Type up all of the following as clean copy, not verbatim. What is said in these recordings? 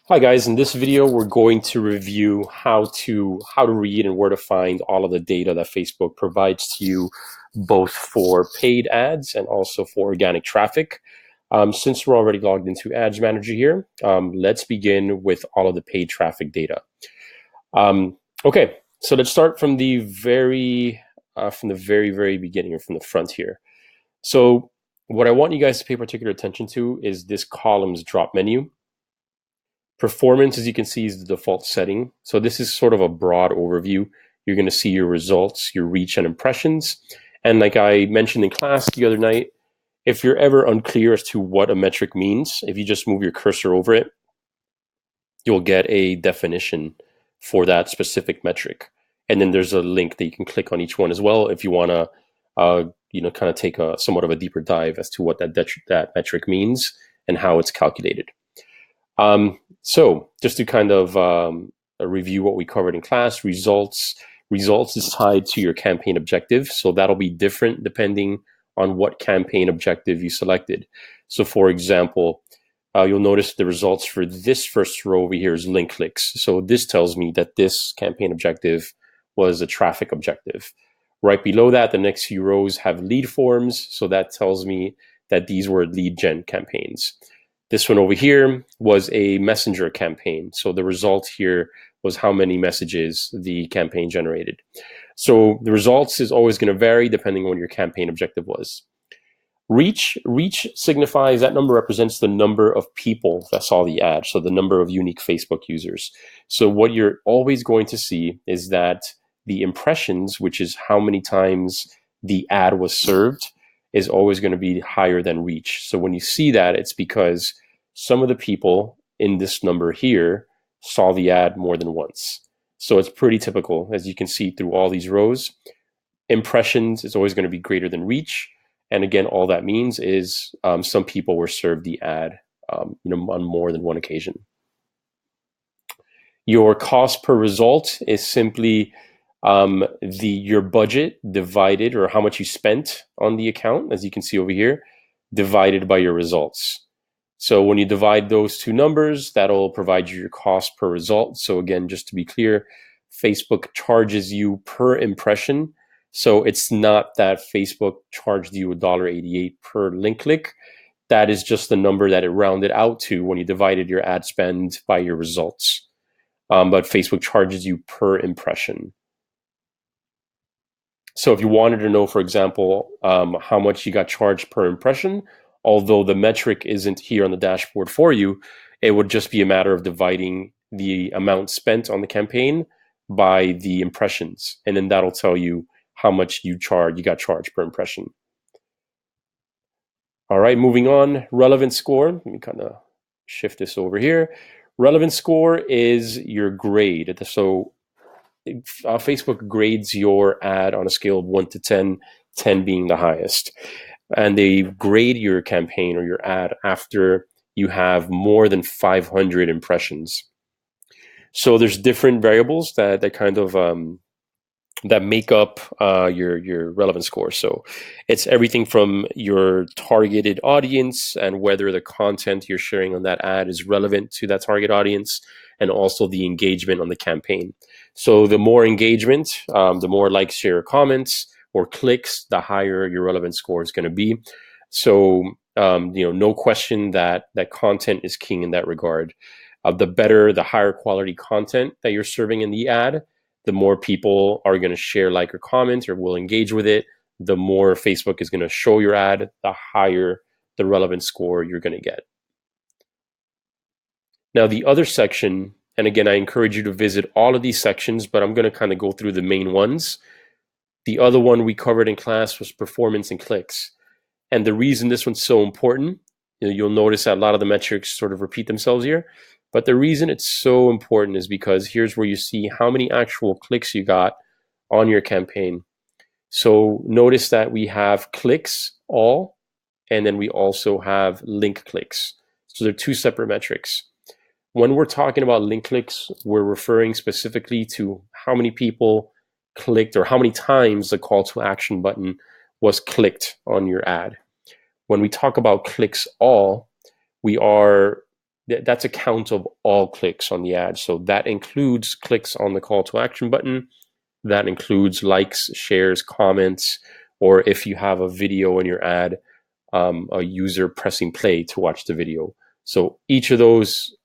Hi guys, in this video we're going to review how to read and where to find all of the data that Facebook provides to you, both for paid ads and also for organic traffic. Since we're already logged into Ads Manager here, let's begin with all of the paid traffic data. Okay, so let's start from the very beginning, or from the front here. So what I want you guys to pay particular attention to is this columns drop menu. Performance, as you can see, is the default setting. So this is sort of a broad overview. You're going to see your results, your reach, and impressions. And like I mentioned in class the other night, if you're ever unclear as to what a metric means, if you just move your cursor over it, you'll get a definition for that specific metric. And then there's a link that you can click on each one as well if you want to kind of take a somewhat of a deeper dive as to what that metric means and how it's calculated. So just to kind of review what we covered in class, results is tied to your campaign objective. So that'll be different depending on what campaign objective you selected. So for example, you'll notice the results for this first row over here is link clicks. So this tells me that this campaign objective was a traffic objective. Right below that, the next few rows have lead forms. So that tells me that these were lead gen campaigns. This one over here was a messenger campaign. So the result here was how many messages the campaign generated. So the results is always going to vary depending on what your campaign objective was. Reach signifies, that number represents the number of people that saw the ad. So the number of unique Facebook users. So what you're always going to see is that the impressions, which is how many times the ad was served, is always going to be higher than reach. So when you see that, it's because some of the people in this number here saw the ad more than once. So it's pretty typical, as you can see through all these rows. Impressions is always going to be greater than reach. And again, all that means is some people were served the ad on more than one occasion. Your cost per result is simply your budget divided, or how much you spent on the account, as you can see over here, divided by your results. So when you divide those two numbers, that'll provide you your cost per result. So again, just to be clear, Facebook charges you per impression. So it's not that Facebook charged you $1.88 per link click. That is just the number that it rounded out to when you divided your ad spend by your results. But Facebook charges you per impression. So if you wanted to know, for example, how much you got charged per impression, although the metric isn't here on the dashboard for you, it would just be a matter of dividing the amount spent on the campaign by the impressions. And then that'll tell you how much you got charged per impression. All right, moving on, relevance score. Let me kind of shift this over here. Relevance score is your grade. So Facebook grades your ad on a scale of 1 to 10, 10 being the highest. And they grade your campaign or your ad after you have more than 500 impressions. So there's different variables that kind of that make up your relevance score. So it's everything from your targeted audience and whether the content you're sharing on that ad is relevant to that target audience, and also the engagement on the campaign. So the more engagement, the more likes, share, comments, or clicks, the higher your relevance score is going to be. So no question that content is king in that regard. The higher quality content that you're serving in the ad, the more people are going to share, like, or comment, or will engage with it. The more Facebook is going to show your ad, the higher the relevance score you're going to get. Now, the other section, and again, I encourage you to visit all of these sections, but I'm going to kind of go through the main ones. The other one we covered in class was performance and clicks. And the reason this one's so important, you'll notice that a lot of the metrics sort of repeat themselves here. But the reason it's so important is because here's where you see how many actual clicks you got on your campaign. So notice that we have clicks all, and then we also have link clicks. So they're two separate metrics. When we're talking about link clicks, we're referring specifically to how many people clicked, or how many times the call to action button was clicked on your ad. When we talk about clicks all, we are that's a count of all clicks on the ad. So that includes clicks on the call to action button. That includes likes, shares, comments, or if you have a video in your ad, a user pressing play to watch the video. So each of those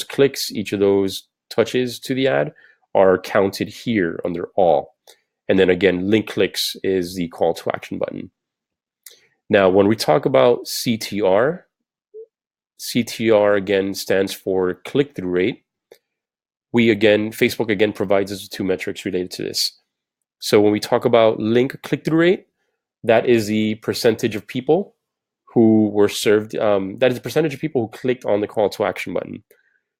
clicks, each of those touches to the ad are counted here under all. And then again, link clicks is the call to action button. Now, when we talk about CTR again stands for click-through rate. Facebook again provides us with two metrics related to this. So when we talk about link click-through rate, that is the percentage of people who were served, that is the percentage of people who clicked on the call to action button.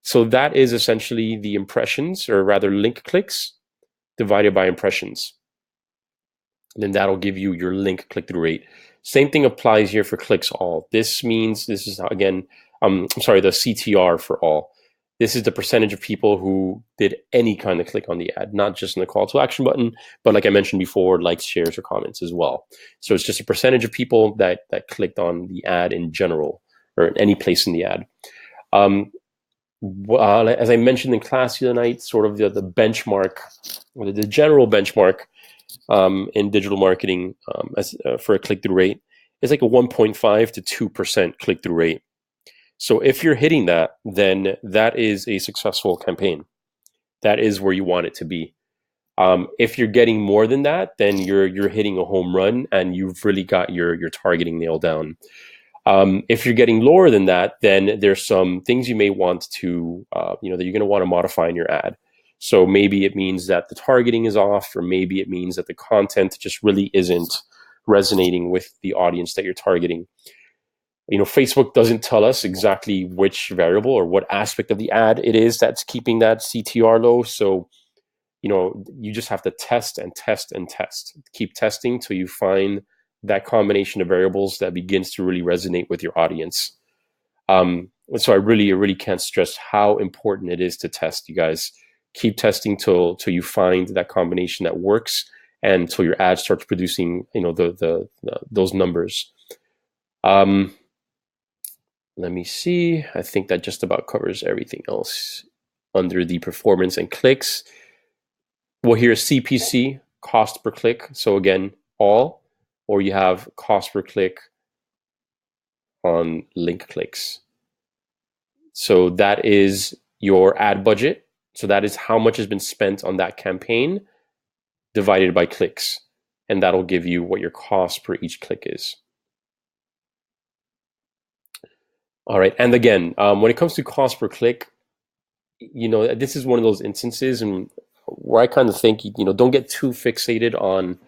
So that is essentially the impressions, or rather link clicks, divided by impressions. And then that'll give you your link click-through rate. Same thing applies here for clicks all. This means, this is again, the CTR for all. This is the percentage of people who did any kind of click on the ad, not just in the call to action button, but like I mentioned before, likes, shares, or comments as well. So it's just a percentage of people that clicked on the ad in general, or in any place in the ad. As I mentioned in class the other night, sort of the benchmark, or the general benchmark in digital marketing for a click-through rate is like a 1.5 to 2% click-through rate. So if you're hitting that, then that is a successful campaign. That is where you want it to be. If you're getting more than that, then you're hitting a home run and you've really got your targeting nailed down. If you're getting lower than that, then there's some things you may want to, that you're going to want to modify in your ad. So maybe it means that the targeting is off, or maybe it means that the content just really isn't resonating with the audience that you're targeting. Facebook doesn't tell us exactly which variable or what aspect of the ad it is that's keeping that CTR low. So, you just have to test and test and test. Keep testing till you find that combination of variables that begins to really resonate with your audience. So I really can't stress how important it is to test, you guys. Keep testing till you find that combination that works, and till your ad starts producing, those numbers. Let me see. I think that just about covers everything else under the performance and clicks. Well, here's CPC, cost per click. So again, all, or you have cost per click on link clicks. So that is your ad budget. So that is how much has been spent on that campaign divided by clicks. And that'll give you what your cost per each click is. All right. And again, when it comes to cost per click, this is one of those instances and where I kind of think, don't get too fixated on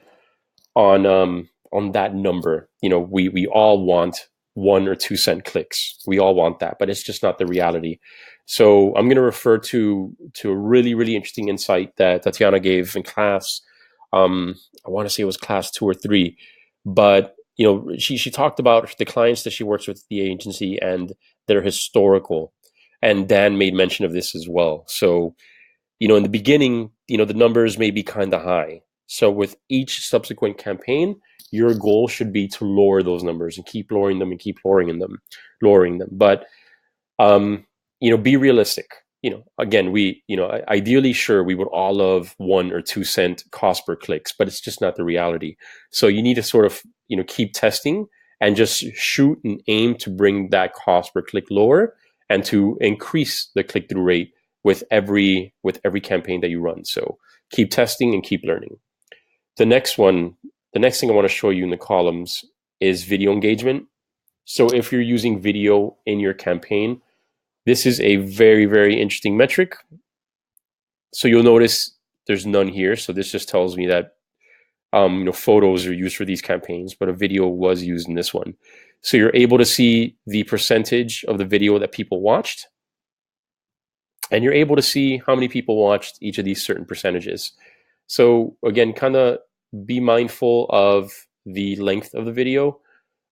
that number. We all want 1 or 2 cent clicks. We all want that, but it's just not the reality. So I'm going to refer to a really, really interesting insight that Tatiana gave in class. I want to say it was class 2 or 3, but she talked about the clients that she works with at the agency and their historical, and Dan made mention of this as well. So, in the beginning, the numbers may be kind of high. So with each subsequent campaign, your goal should be to lower those numbers and keep lowering them and keep lowering them. But, be realistic. Again, ideally, sure, we would all love 1 or 2 cent cost per clicks, but it's just not the reality. So you need to sort of, keep testing and just shoot and aim to bring that cost per click lower and to increase the click-through rate with every campaign that you run. So keep testing and keep learning. The next thing I want to show you in the columns is video engagement. So if you're using video in your campaign, this is a very, very interesting metric. So you'll notice there's none here. So this just tells me that photos are used for these campaigns, but a video was used in this one. So you're able to see the percentage of the video that people watched, and you're able to see how many people watched each of these certain percentages. So again, kind of be mindful of the length of the video.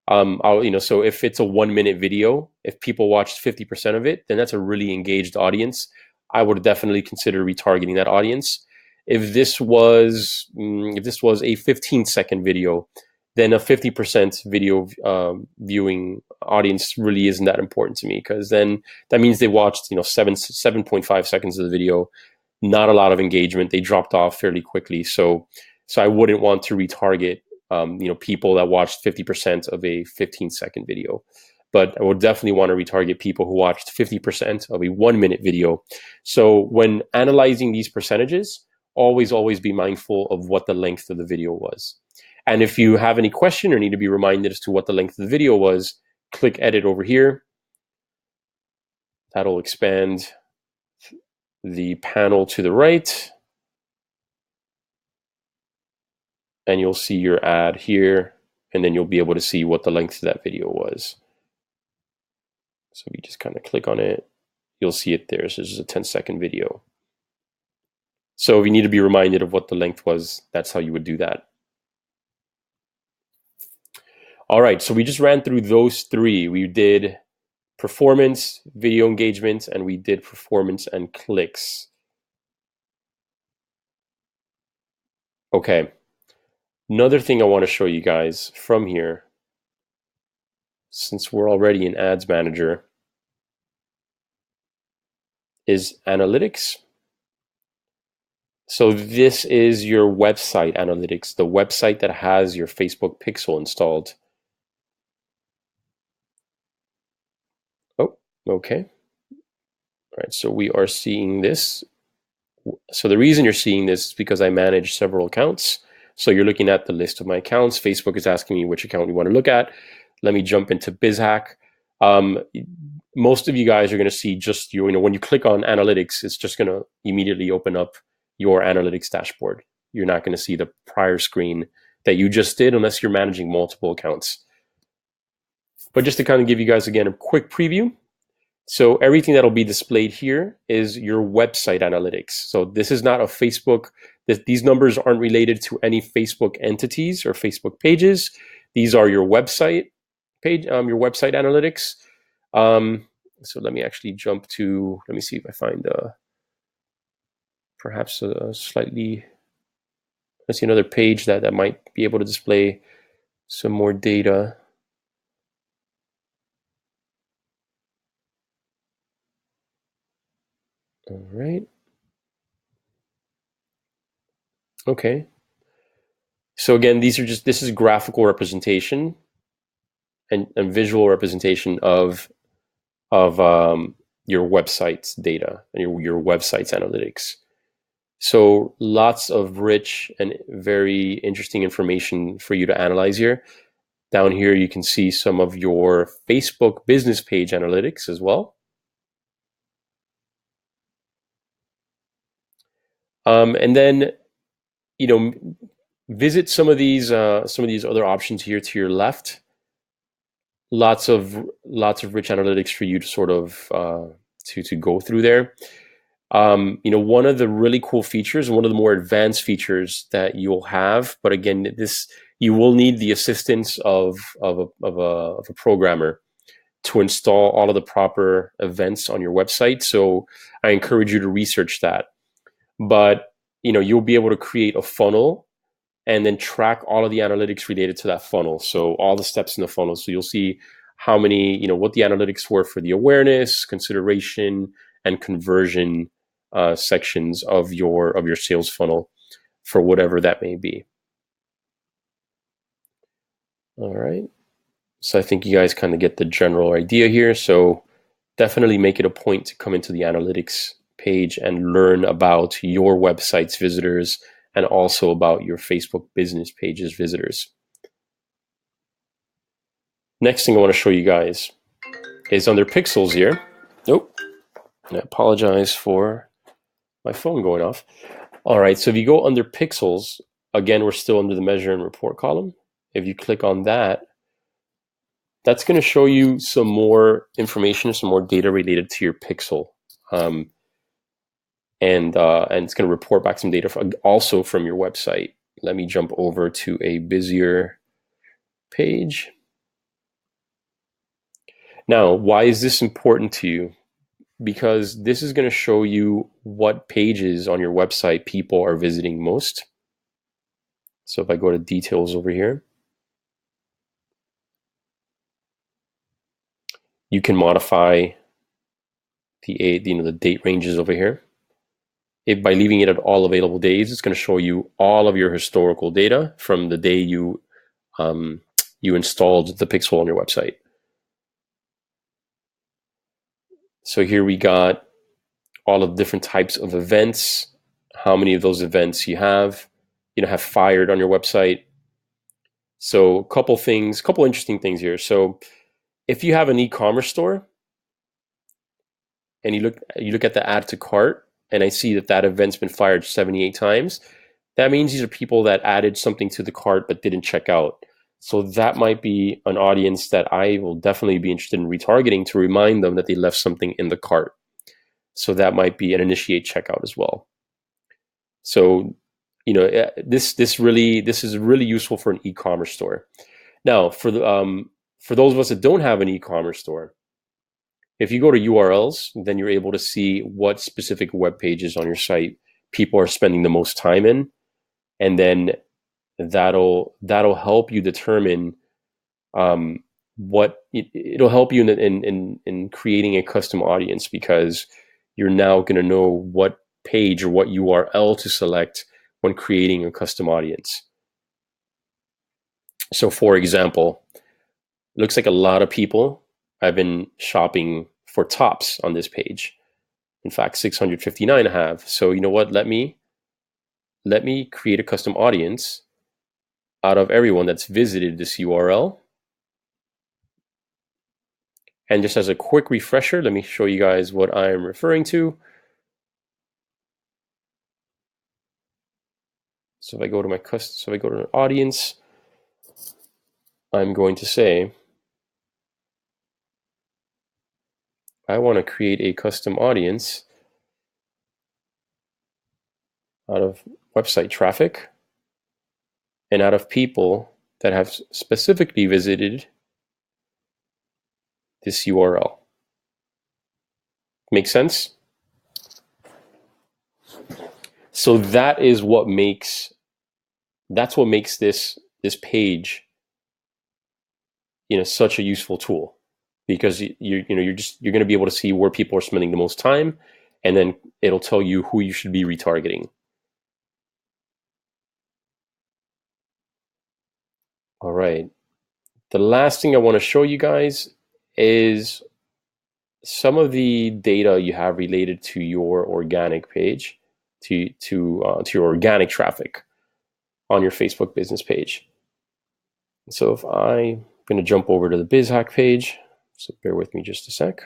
So if it's a 1 minute video, if people watched 50% of it, then that's a really engaged audience. I would definitely consider retargeting that audience. If this was a 15-second video, then a 50% video viewing audience really isn't that important to me, because then that means they watched 7.5 seconds of the video, not a lot of engagement. They dropped off fairly quickly. So I wouldn't want to retarget people that watched 50% of a 15-second video. But I would definitely want to retarget people who watched 50% of a 1-minute video. So when analyzing these percentages, always be mindful of what the length of the video was. And if you have any question or need to be reminded as to what the length of the video was, click edit over here. That'll expand the panel to the right. And you'll see your ad here, and then you'll be able to see what the length of that video was. So if you just kind of click on it, you'll see it there. So this is a 10-second video. So if you need to be reminded of what the length was, that's how you would do that. All right, so we just ran through those three. We did performance, video engagement, and we did performance and clicks. Okay, another thing I want to show you guys from here, since we're already in Ads Manager, is analytics. So this is your website analytics, the website that has your Facebook pixel installed. Oh, okay. All right, so we are seeing this. So the reason you're seeing this is because I manage several accounts. So you're looking at the list of my accounts. Facebook is asking me which account you want to look at. Let me jump into BizHack. Most of you guys are going to see just when you click on analytics, it's just going to immediately open up your analytics dashboard. You're not going to see the prior screen that you just did unless you're managing multiple accounts. But just to kind of give you guys again a quick preview. So everything that'll be displayed here is your website analytics. So this is not a Facebook, these numbers aren't related to any Facebook entities or Facebook pages. These are your website page, your website analytics. So let me actually jump to, let me see if I find perhaps a slightly, let's see another page that might be able to display some more data. All right. Okay. So again, this is graphical representation and visual representation of your website's data and your website's analytics. So lots of rich and very interesting information for you to analyze here. Down here, you can see some of your Facebook business page analytics as well. And then, visit some of these other options here to your left. Lots of rich analytics for you to sort of to go through there. One of the really cool features, one of the more advanced features that you'll have, but again, you will need the assistance of a programmer to install all of the proper events on your website. So I encourage you to research that. But you'll be able to create a funnel and then track all of the analytics related to that funnel. So all the steps in the funnel. So you'll see how many, what the analytics were for the awareness, consideration, and conversion sections of your sales funnel for whatever that may be. All right. So I think you guys kind of get the general idea here. So definitely make it a point to come into the analytics page and learn about your website's visitors and also about your Facebook business page's visitors. Next thing I want to show you guys is under pixels here. Nope. I apologize for my phone going off. All right, so if you go under pixels, again, we're still under the measure and report column. If you click on that, that's going to show you some more information, some more data related to your pixel. And it's going to report back some data also from your website. Let me jump over to a busier page. Now, why is this important to you? Because this is going to show you what pages on your website people are visiting most. So if I go to details over here, You can modify the date ranges over here. By leaving it at all available days, it's going to show you all of your historical data from the day you installed the pixel on your website. So here we got all of the different types of events, how many of those events you have fired on your website. So a couple interesting things here. So if you have an e-commerce store and you look at the add to cart, and I see that event's been fired 78 times, that means these are people that added something to the cart but didn't check out. So that might be an audience that I will definitely be interested in retargeting to remind them that they left something in the cart. So that might be an initiate checkout as well. So, this is really useful for an e-commerce store. Now, for those of us that don't have an e-commerce store, if you go to URLs, then you're able to see what specific web pages on your site people are spending the most time in, and then that'll help you determine it'll help you in creating a custom audience, because you're now going to know what page or what URL to select when creating a custom audience. So for example, it looks like a lot of people have been shopping for tops on this page. In fact, 659 have. So you know what? Let me create a custom audience out of everyone that's visited this URL. And just as a quick refresher, let me show you guys what I'm referring to. So if I go to an audience, I'm going to say, I want to create a custom audience out of website traffic and out of people that have specifically visited this URL. Make sense? So that's what makes this page, such a useful tool, because you're going to be able to see where people are spending the most time, and then it'll tell you who you should be retargeting. All right. The last thing I want to show you guys is some of the data you have related to your organic page, to your organic traffic on your Facebook business page. So if I'm going to jump over to the BizHack page, so bear with me just a sec.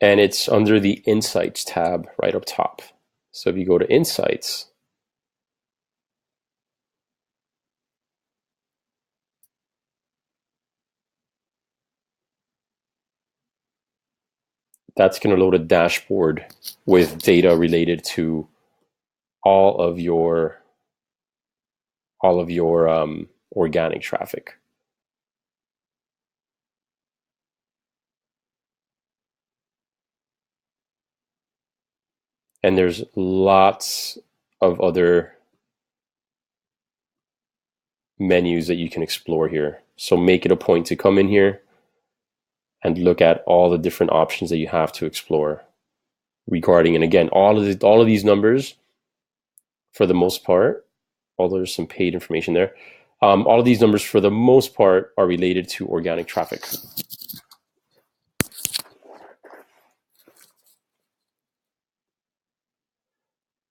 And it's under the Insights tab right up top. So if you go to Insights, that's going to load a dashboard with data related to all of your organic traffic. And there's lots of other menus that you can explore here. So make it a point to come in here and look at all the different options that you have to explore regarding, and again, all of these numbers, for the most part, although there's some paid information there, all of these numbers for the most part are related to organic traffic.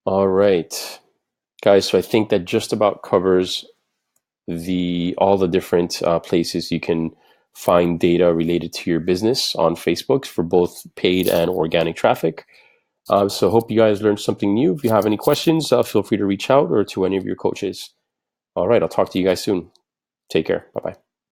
All right, guys, so I think that just about covers all the different places you can find data related to your business on Facebook for both paid and organic traffic. So hope you guys learned something new. If you have any questions, feel free to reach out or to any of your coaches. All right, I'll talk to you guys soon. Take care. Bye-bye.